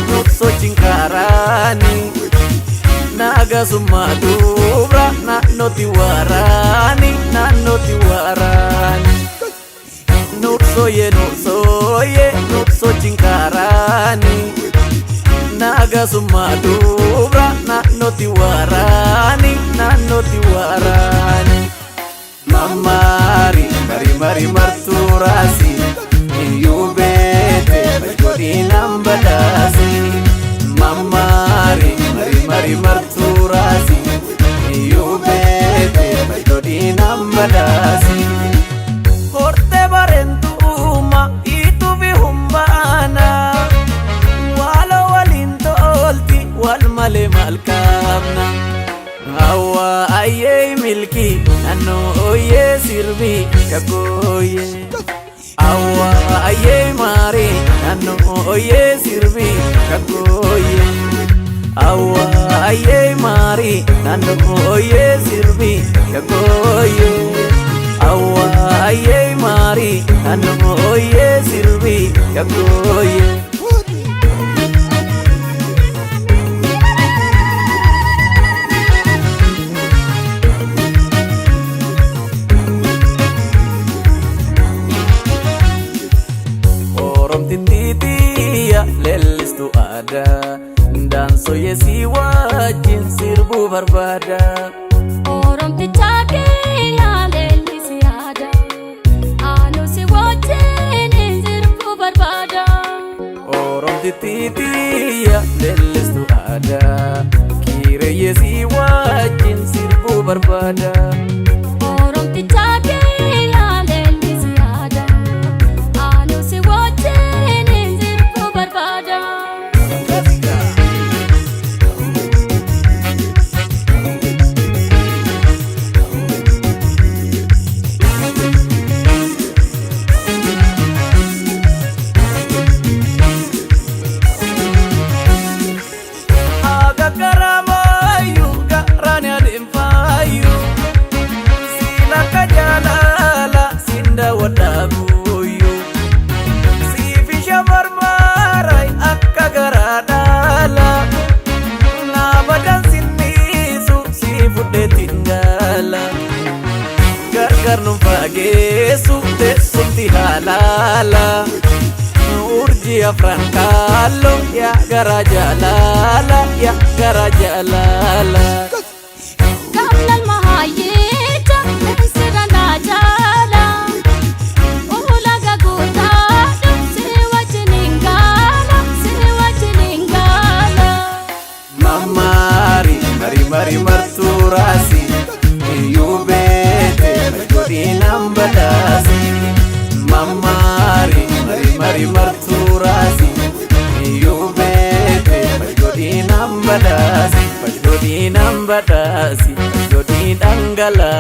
nurso chinkarani naga summa dubra na noti warani nurso chinkarani naga summa dubra na noti warani mamari mari marturasi yubete godinam badasi mamari mari marturasi yubete godinam badasi horte barentuma itu bihumbana walo walintolti wal male malkamna awa aye milki nano oye sirbi kakoye awa aye mari nano oye sirbi kakoye awa aye mari nano oye sirbi kakoye awa aye mari nano oye sirbi kakoye titiya lellistu ada danso yesi wajin sirbu barbada oromticha keenya lellisi ada anu si wajin sirbu barbada titiya lellistu ada kire yesi wajin sirbu barbada oromticha keenya lellisi ada anu si wajin garnum fageessu teessumti halala urji afran kallo ya gara jalala kamlal mahayita sirana jala ulaga guta siwajiningala mamari mari marturasi yubete godinam badasi mamari mari marturasi yubete godinam badasi godinam badasi godinangala